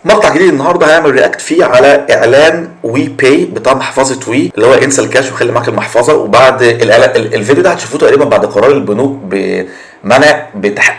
مقطع جديد النهارده هيعمل رياكت فيه على اعلان وي باي بتاع محفظه وي، اللي هو انسى الكاش وخلي معاك المحفظه. وبعد الفيديو ده هتشوفوه تقريبا بعد قرار البنوك بمنع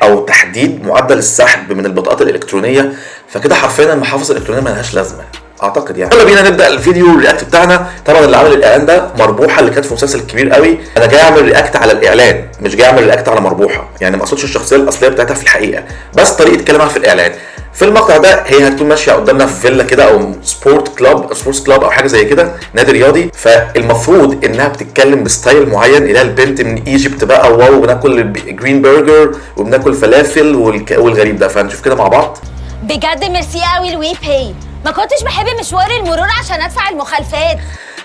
او تحديد معدل السحب من البطاقات الالكترونيه، فكده حرفيا المحافظ الالكترونيه مالهاش لازمه اعتقد يعني. يلا بينا نبدا الفيديو الرياكت بتاعنا. طبعا اللي عامل الاعلان ده مربوحه اللي كانت في مسلسل كبير قوي. انا جاي اعمل رياكت على الاعلان، مش جاي اعمل رياكت على مربوحه، يعني ما اقصدش الشخصيه الاصليه بتاعتها في الحقيقه، بس طريقه كلامها في الاعلان. في المقطع ده هي هتكون ماشيه قدامنا في فيلا كده او سبورتس كلاب او حاجه زي كده، نادي رياضي. فالمفروض انها بتتكلم بستايل معين، اللي هي البنت من ايجيبت بقى، واو بناكل جرين برجر وبناكل فلافل والغريب ده. فهنشوف كده مع بعض. بجد ميرسي قوي الوي باي، ما كنتش بحب مشوار المرور عشان ادفع المخالفات.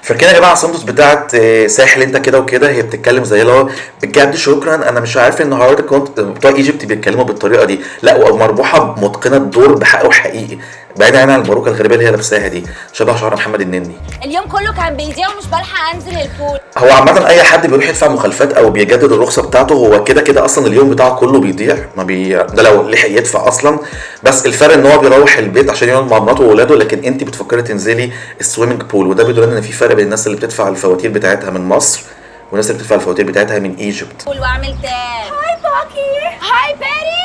فاكرين يا جماعه ساندوس بتاعت ساحل انت كده وكده، هي بتتكلم زي اللي هو بجد شكرا، انا مش عارف النهارده كنت بتوع ايجيبت بيتكلموا بالطريقه دي. لا، ومربوحه متقنه الدور بحقه حقيقي، بعيدا عن الباروكه الغريبه اللي هي لابساها دي، شبه شعر محمد النني. اليوم كله كان بيضيع ومش بلحق انزل البول. هو عامه اي حد بيروح يدفع مخالفات او بيجدد الرخصه بتاعته هو كده كده اصلا اليوم بتاعه كله بيضيع، ما ده لو لحق يدفع اصلا. بس الفرق ان هو بيروح البيت عشان يقعد مع مراته واولاده، لكن انت بتفكري تنزلي السويمنج بول، وده بيدل ان في فرق بين الناس اللي بتدفع الفواتير بتاعتها من مصر والناس اللي بتدفع الفواتير بتاعتها من ايجيبت. واعمل تاب. هاي باكي، هاي بيري.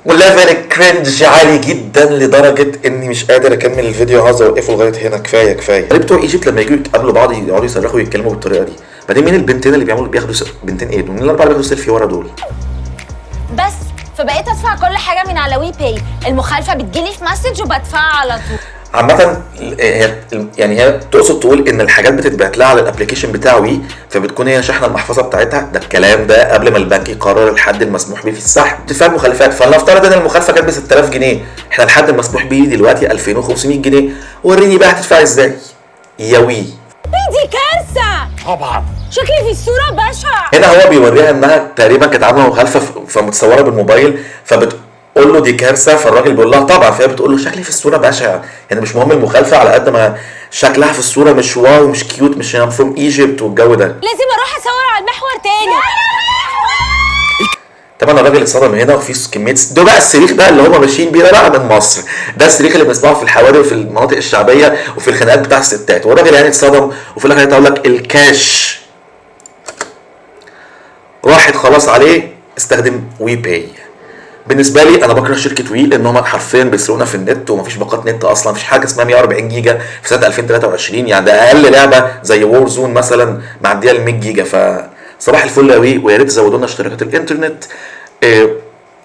والليفل كرنج عالي جدا لدرجه اني مش قادر اكمل الفيديو، عاوز اوقفه لغايه هنا. كفايه. ليه بتوع ايجيبت لما يجوا يقابلوا بعض يقعدوا يصرخوا ويتكلموا بالطريقه دي؟ بعدين مين البنتين اللي بياخدوا بنتين ايه دول؟ مين الاربعه اللي بياخدوا سيلفي ورا دول؟ بس فبقيت ادفع كل حاجه من على وي باي، المخالفه بتجيلي في مسج وبدفعها على طول. عامة هي تقصد تقول ان الحاجات بتتبعت لها على الابلكيشن بتاع وي، فبتكون هي شاحنه المحفظه بتاعتها. ده الكلام ده قبل ما البنك يقرر الحد المسموح به في السحب ادفاع المخالفات. فلنفترض ان المخالفه كانت ب 6000 جنيه، احنا الحد المسموح به دلوقتي 2500 جنيه. وريني بقى هتدفعي ازاي يا وي. دي كارثه طبعا، شكلي في الصوره بشع. هنا هو بيوريها انها تقريبا كانت عامله مخالفه فمتصوره بالموبايل، قول له دي كارثه، فالراجل بيقول لها طبعا، فهي بتقول له شكلي في الصوره بشع. يعني مش مهم المخالفه على قد ما شكلها في الصوره مش واو، مش كيوت، مش فروم ايجيبت والجو ده. لازم اروح اصور على المحور تاني. طبعا الراجل اتصدم هنا، وفي كميه ده بقى الصريخ بقى اللي هم ماشيين بيه بقى من مصر، ده الصريخ اللي بنسمعه في الحواري وفي المناطق الشعبيه وفي الخناقات بتاع الستات. والراجل يعني اتصدم، وفي الاخر هيقول لك الكاش راحت خلاص عليه، استخدم وي باي. بالنسبه لي انا بكره شركه وي لان هم حرفيا بيسرقونا في النت، ومفيش باقات نت اصلا، مفيش حاجه اسمها 140 جيجا في سنه 2023. يعني ده اقل لعبه زي وور زون مثلا معديه ال 100 جيجا. فصباح الفل يا وي، ويا ريت تزودوا لنا اشتراكات الانترنت،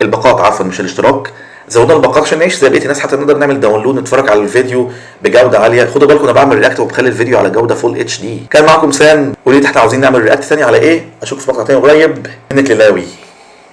الباقات عفوا مش الاشتراك، زودنا الباقات عشان نعيش زي بقيه الناس، حتى نقدر نعمل داونلود نتفرج على الفيديو بجوده عاليه. خدوا بالكم انا بعمل رياكت وبخلي الفيديو على جوده فول اتش دي. كان معاكم سام، قولي تحت عاوزين نعمل رياكت ثاني على ايه. اشوفكم في مقطع ثاني قريب. منك للاوي.